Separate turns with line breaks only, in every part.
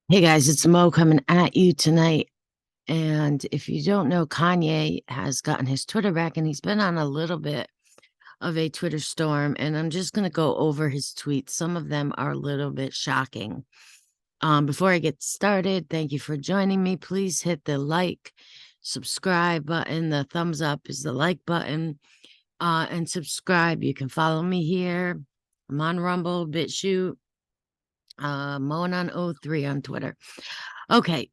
Hey guys, it's Mo coming at you tonight. And if you don't know, Kanye has gotten his Twitter back and he's been on a little bit of a Twitter storm. And I'm just going to go over his tweets. Some of them are a little bit shocking. Before I get started, thank you for joining me. Please hit the like, subscribe button. The thumbs up is the like button. And subscribe. You can follow me here. I'm on Rumble, BitChute, Moanon03 on Twitter. Okay.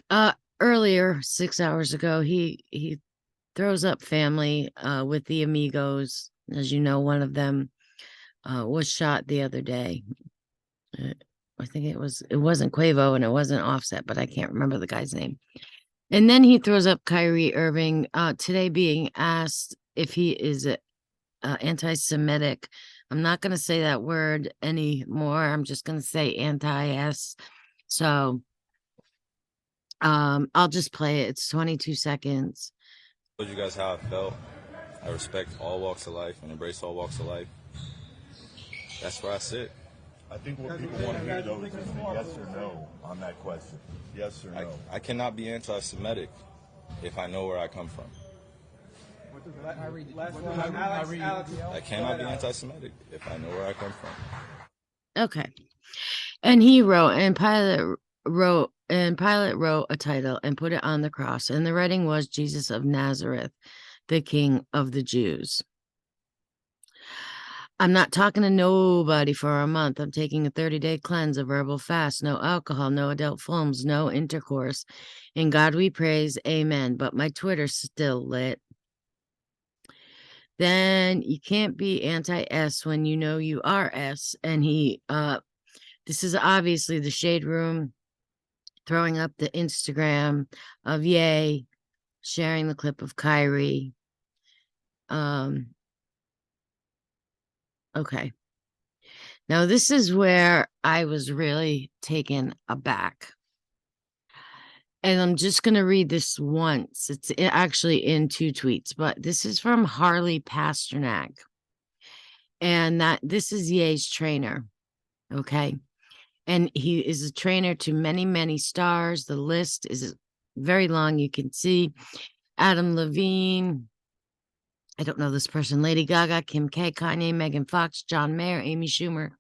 Uh, Earlier, 6 hours ago, he throws up family with the Amigos. As you know, one of them was shot the other day. Uh, I think it wasn't Quavo and it wasn't Offset, but I can't remember the guy's name. And then he throws up Kyrie Irving today, being asked if he is anti-Semitic. I'm not going to say that word anymore. I'm just going to say anti-S. So I'll just play it. It's 22 seconds.
I told you guys how I felt. I respect all walks of life and embrace all walks of life. That's where I sit.
I think what people want to hear, though, is just a yes or no on that question. Yes or no.
I cannot be anti-Semitic if I know where I come from. I cannot be anti-Semitic if I know where I come from.
Okay. And he wrote, and Pilate wrote a title and put it on the cross. And the writing was Jesus of Nazareth, the King of the Jews. I'm not talking to nobody for a month. I'm taking a 30-day cleanse, a verbal fast, no alcohol, no adult films, no intercourse. In God we praise, amen. But my Twitter's still lit. Then you can't be anti-S when you know you are S. And this is obviously the Shade Room throwing up the Instagram of Ye, sharing the clip of Kyrie. Okay. Now, this is where I was really taken aback. And I'm just going to read this once. It's actually in two tweets, but this is from Harley Pasternak. And this is Ye's trainer. Okay. And he is a trainer to many, many stars. The list is very long. You can see Adam Levine. I don't know this person. Lady Gaga, Kim K, Kanye, Megan Fox, John Mayer, Amy Schumer,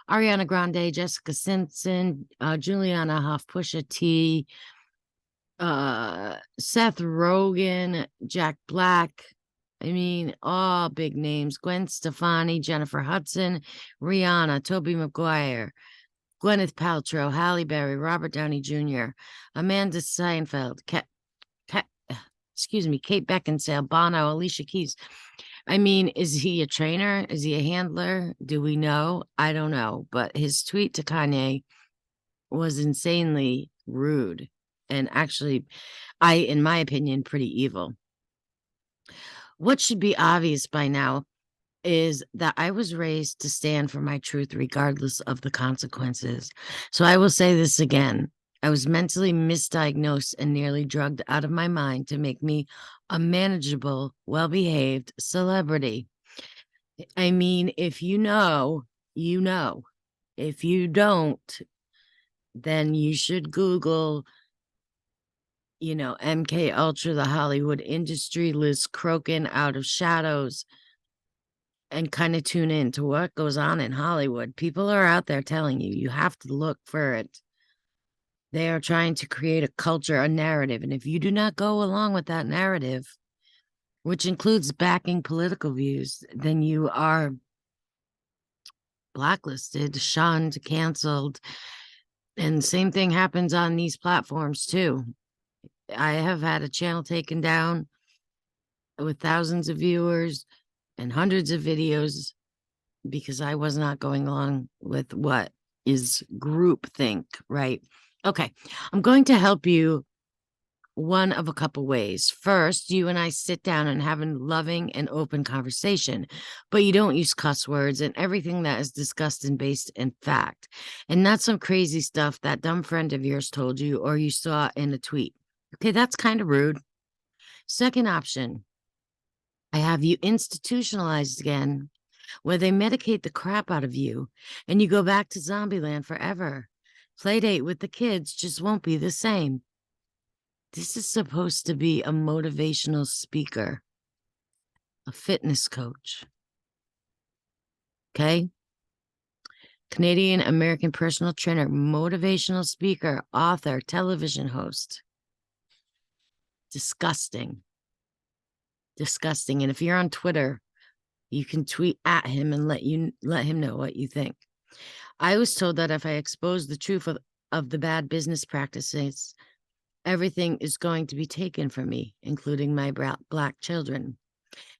Ariana Grande, Jessica Simpson, Juliana Hough, Pusha T, Seth Rogen, Jack Black. I mean, all big names. Gwen Stefani, Jennifer Hudson, Rihanna, Tobey Maguire, Gwyneth Paltrow, Halle Berry, Robert Downey Jr., Amanda Seinfeld, Kate Beckinsale, Bono, Alicia Keys. I mean, is he a trainer? Is he a handler? Do we know? I don't know. But his tweet to Kanye was insanely rude and actually, in my opinion, pretty evil. What should be obvious by now is that I was raised to stand for my truth regardless of the consequences. So I will say this again. I was mentally misdiagnosed and nearly drugged out of my mind to make me a manageable, well-behaved celebrity. I mean, if you know, you know. If you don't, then you should Google, MK Ultra, the Hollywood industry, Liz Crokin, Out of Shadows, and kind of tune in to what goes on in Hollywood. People are out there telling you, you have to look for it. They are trying to create a culture, a narrative. And if you do not go along with that narrative, which includes backing political views, then you are blacklisted, shunned, canceled. And same thing happens on these platforms too. I have had a channel taken down with thousands of viewers and hundreds of videos because I was not going along with what is groupthink, right? Okay, I'm going to help you one of a couple ways. First, you and I sit down and have a loving and open conversation, but you don't use cuss words and everything that is discussed and based in fact, and not some crazy stuff that dumb friend of yours told you or you saw in a tweet. Okay, that's kind of rude. Second option, I have you institutionalized again, where they medicate the crap out of you and you go back to Zombieland forever. Play date with the kids just won't be the same. This is supposed to be a motivational speaker, a fitness coach. Okay? Canadian American personal trainer, motivational speaker, author, television host. Disgusting. Disgusting. And if you're on Twitter, you can tweet at him and let him know what you think. I was told that if I expose the truth of the bad business practices, everything is going to be taken from me, including my black children.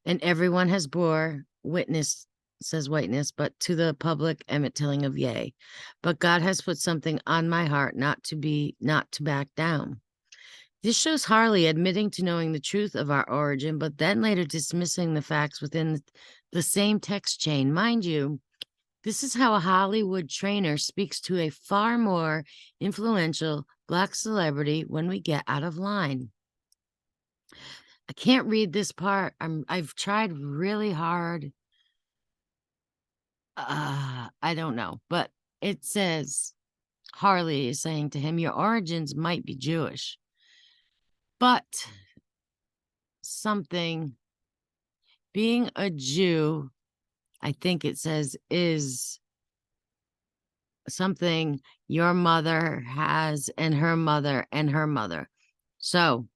And everyone has bore witness, says whiteness, but to the public Emmett Tilling of yay. But God has put something on my heart not to back down. This shows Harley admitting to knowing the truth of our origin, but then later dismissing the facts within the same text chain. Mind you, this is how a Hollywood trainer speaks to a far more influential Black celebrity when we get out of line. I can't read this part. I've tried really hard. I don't know, but it says Harley is saying to him, your origins might be Jewish, but being a Jew, I think it says, is something your mother has and her mother and her mother. So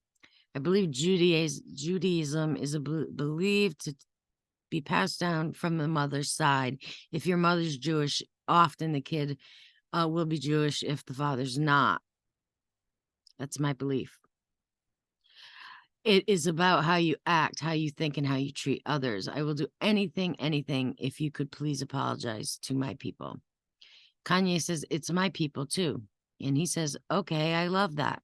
I believe Judaism is believed to be passed down from the mother's side. If your mother's Jewish, often the kid will be Jewish if the father's not. That's my belief. It is about how you act, how you think, and how you treat others. I will do anything, if you could please apologize to my people. Kanye says, it's my people too. And he says, okay, I love that.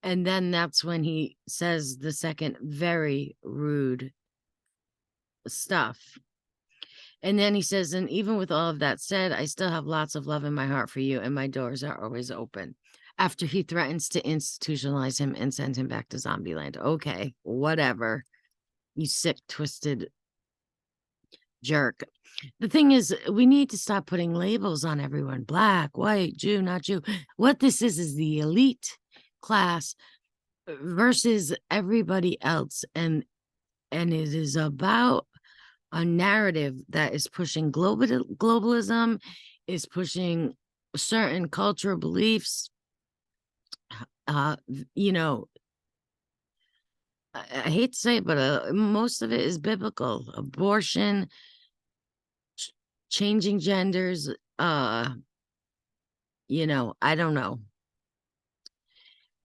And then that's when he says the second very rude stuff. And then he says, and even with all of that said, I still have lots of love in my heart for you, and my doors are always open. After he threatens to institutionalize him and send him back to Zombieland. Okay, whatever. You sick, twisted jerk. The thing is, we need to stop putting labels on everyone. Black, white, Jew, not Jew. What this is the elite class versus everybody else. And it is about a narrative that is pushing globalism, is pushing certain cultural beliefs. You know, I hate to say it, but most of it is biblical. Abortion, changing genders, you know, I don't know.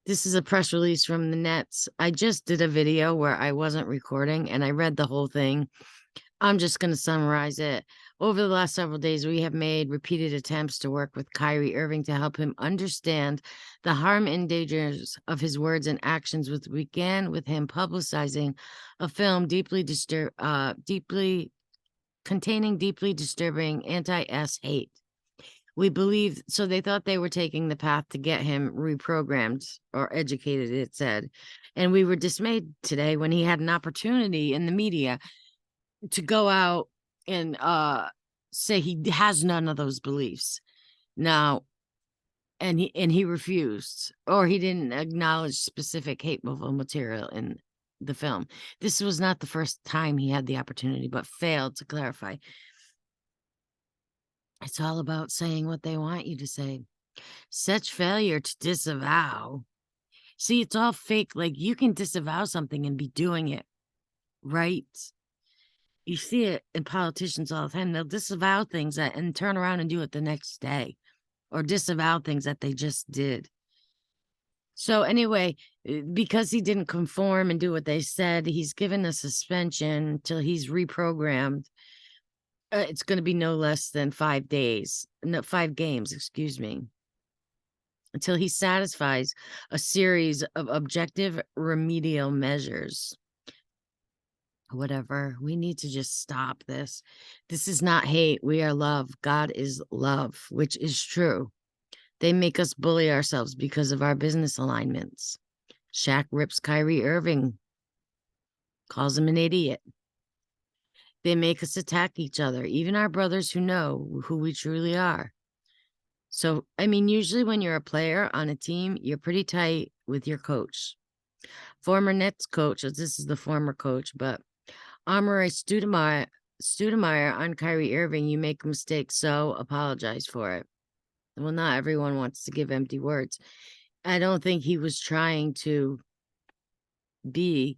This is a press release from the Nets. I just did a video where I wasn't recording and I read the whole thing. I'm just going to summarize it. Over the last several days, we have made repeated attempts to work with Kyrie Irving to help him understand the harm and dangers of his words and actions, which began with him publicizing a film containing deeply disturbing anti-S hate. We believe, so they thought they were taking the path to get him reprogrammed or educated, it said. And we were dismayed today when he had an opportunity in the media to go out and say he has none of those beliefs. Now, and he refused, or he didn't acknowledge specific hateful material in the film. This was not the first time he had the opportunity, but failed to clarify. It's all about saying what they want you to say. Such failure to disavow. See, it's all fake. Like, you can disavow something and be doing it, right? You see it in politicians all the time. They'll disavow things and turn around and do it the next day, or disavow things that they just did. So anyway, because he didn't conform and do what they said, he's given a suspension till he's reprogrammed. It's going to be no less than 5 days, no, 5 games, excuse me, until he satisfies a series of objective remedial measures. Whatever, we need to just stop this. This is not hate. We are love. God is love, which is true. They make us bully ourselves because of our business alignments. Shaq rips Kyrie Irving, calls him an idiot. They make us attack each other, even our brothers who know who we truly are. So, I mean, usually when you're a player on a team, you're pretty tight with your coach. Former Nets coach, this is the former coach, but Amore Stoudemire on Kyrie Irving, you make a mistake, so apologize for it. Well, not everyone wants to give empty words. I don't think he was trying to be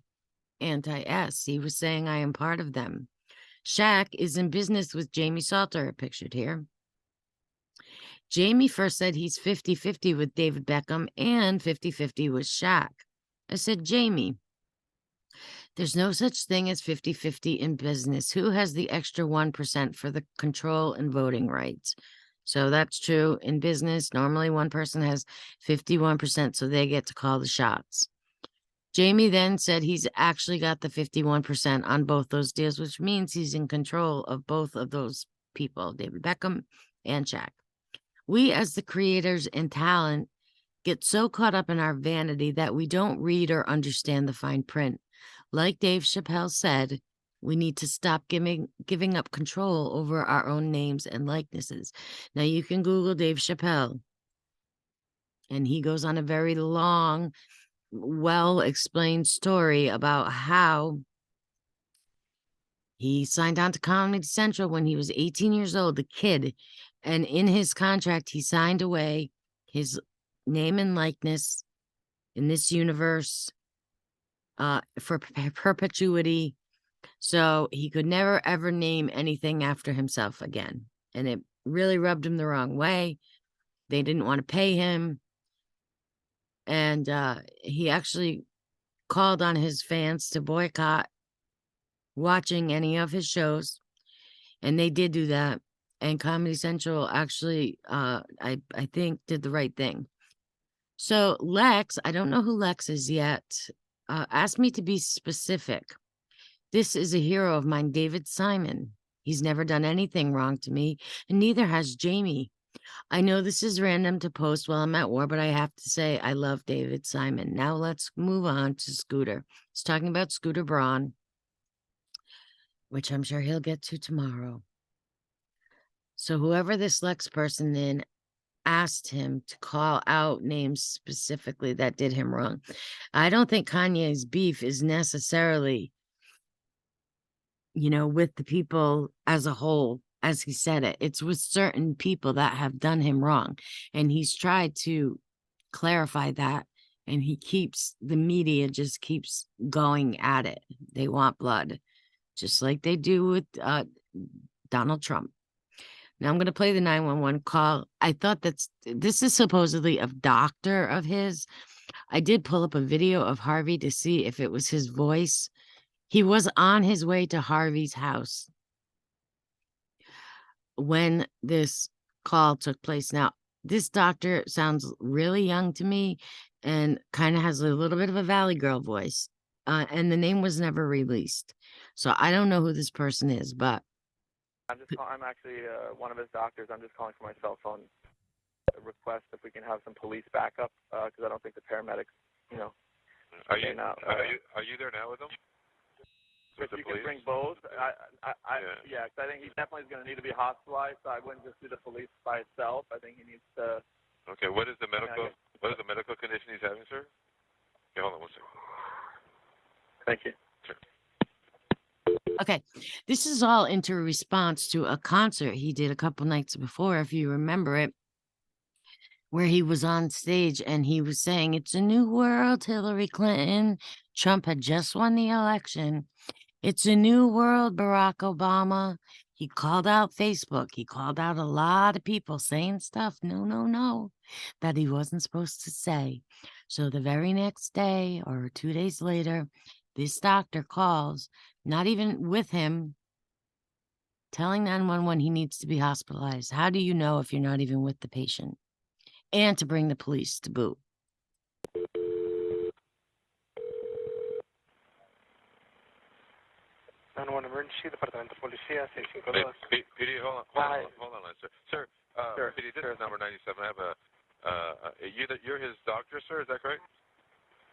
anti-S. He was saying, I am part of them. Shaq is in business with Jamie Salter, pictured here. Jamie first said he's 50-50 with David Beckham and 50-50 with Shaq. I said, Jamie, there's no such thing as 50-50 in business. Who has the extra 1% for the control and voting rights? So that's true in business. Normally one person has 51%, so they get to call the shots. Jamie then said he's actually got the 51% on both those deals, which means he's in control of both of those people, David Beckham and Shaq. We, as the creators and talent, get so caught up in our vanity that we don't read or understand the fine print. Like Dave Chappelle said, we need to stop giving up control over our own names and likenesses. Now, you can Google Dave Chappelle, and he goes on a very long, well-explained story about how he signed on to Comedy Central when he was 18 years old, a kid, and in his contract, he signed away his name and likeness in this universe for perpetuity, so he could never, ever name anything after himself again. And it really rubbed him the wrong way. They didn't want to pay him. And he actually called on his fans to boycott watching any of his shows. And they did do that. And Comedy Central actually, I think, did the right thing. So Lex, I don't know who Lex is yet, asked me to be specific. This is a hero of mine, David Simon. He's never done anything wrong to me, and neither has Jamie. I know this is random to post while I'm at war, but I have to say I love David Simon. Now let's move on to Scooter. He's talking about Scooter Braun, which I'm sure he'll get to tomorrow. So whoever this Lex person then asked him to call out names specifically that did him wrong. I don't think Kanye's beef is necessarily, with the people as a whole, as he said it. It's with certain people that have done him wrong. And he's tried to clarify that. And the media just keeps going at it. They want blood, just like they do with Donald Trump. Now I'm going to play the 911 call. I thought this is supposedly a doctor of his. I did pull up a video of Harvey to see if it was his voice. He was on his way to Harvey's house when this call took place. Now, this doctor sounds really young to me and kind of has a little bit of a Valley Girl voice. And the name was never released. So I don't know who this person is, but
I'm actually one of his doctors. I'm just calling for my cell phone request if we can have some police backup because I don't think the paramedics,
Are you there now with them?
If you can bring both, yeah, because I think he definitely is going to need to be hospitalized. So I wouldn't just do the police by itself. I think he needs to.
Okay, what is the medical condition he's having, sir? Okay, hold on one second.
Thank you.
Sure.
okay, this is all into response to a concert he did a couple nights before, if you remember it, where he was on stage and he was saying, "It's a new world, Hillary Clinton. Trump had just won the election. It's a new world, Barack Obama." He called out Facebook. He called out a lot of people saying stuff, no, that he wasn't supposed to say. So the very next day or 2 days later, this doctor calls, not even with him, telling 911 he needs to be hospitalized. How do you know if you're not even with the patient? And to bring the police to boot.
911 emergency, Departamento de Policía, 652.
PD, hold on, sir. Sir,
Sure,
PD, this is number 97. I have you're his doctor, sir, is that correct?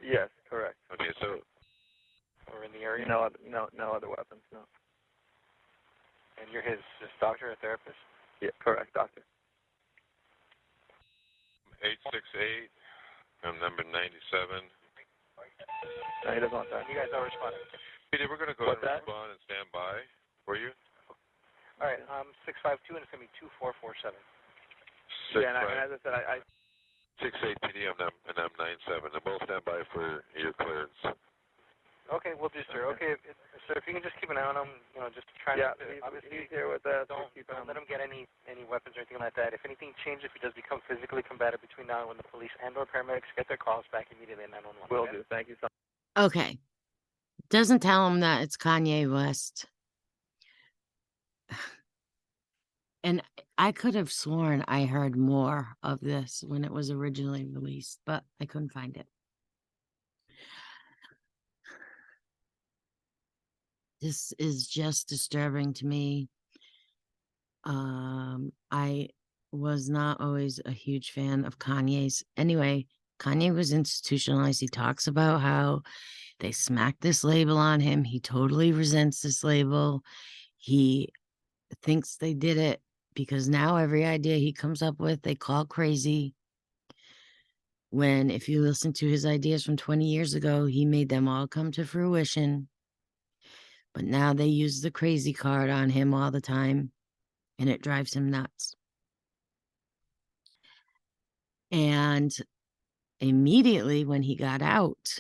Yes, correct.
Okay, so.
Or in the area? No other weapons, no. And you're his doctor or therapist? Yeah, correct, doctor.
868. I'm number 97.
No, he doesn't want that.
You guys are responding.
Peter, we're going to go
What's
ahead and
that?
respond and stand by for you.
All right, 652, and it's going to be 2447.
Yeah, and as I said, I
68 PD, and I'm 97. And both stand by for your clearance.
Okay, we'll do, sir. Okay, sir, if you can just keep an eye on him, just try
yeah,
to, obviously,
he's here with us.
don't let him get any weapons or anything like that. If anything changes, if he does become physically combative between now and when the police and or paramedics get their calls back immediately at 911.
Will
okay?
do. Thank you so much.
Okay. Doesn't tell him that it's Kanye West. And I could have sworn I heard more of this when it was originally released, but I couldn't find it. This is just disturbing to me. I was not always a huge fan of Kanye's. Anyway, Kanye was institutionalized. He talks about how they smacked this label on him. He totally resents this label. He thinks they did it because now every idea he comes up with, they call crazy. When, if you listen to his ideas from 20 years ago, he made them all come to fruition. But now they use the crazy card on him all the time, and it drives him nuts. And immediately when he got out,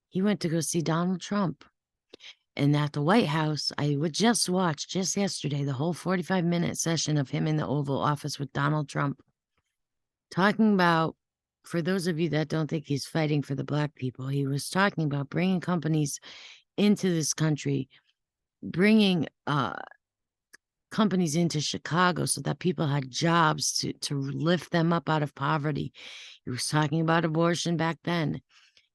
he went to go see Donald Trump. And at the White House, I would just watch just yesterday the whole 45-minute session of him in the Oval Office with Donald Trump, talking about, for those of you that don't think he's fighting for the Black people, he was talking about bringing companies into this country, bringing companies into Chicago so that people had jobs to lift them up out of poverty. He was talking about abortion back then.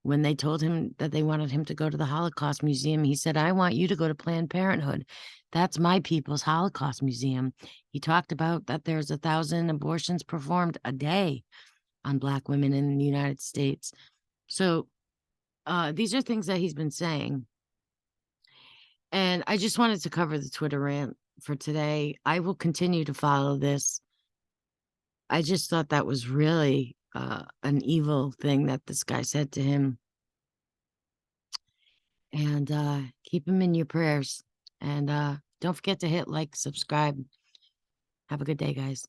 When they told him that they wanted him to go to the Holocaust Museum, he said, I want you to go to Planned Parenthood. That's my people's Holocaust Museum. He talked about that there's 1,000 abortions performed a day on Black women in the United States. So these are things that he's been saying. And I just wanted to cover the Twitter rant for today. I will continue to follow this. I just thought that was really an evil thing that this guy said to him. And keep him in your prayers. And don't forget to hit like, subscribe. Have a good day, guys.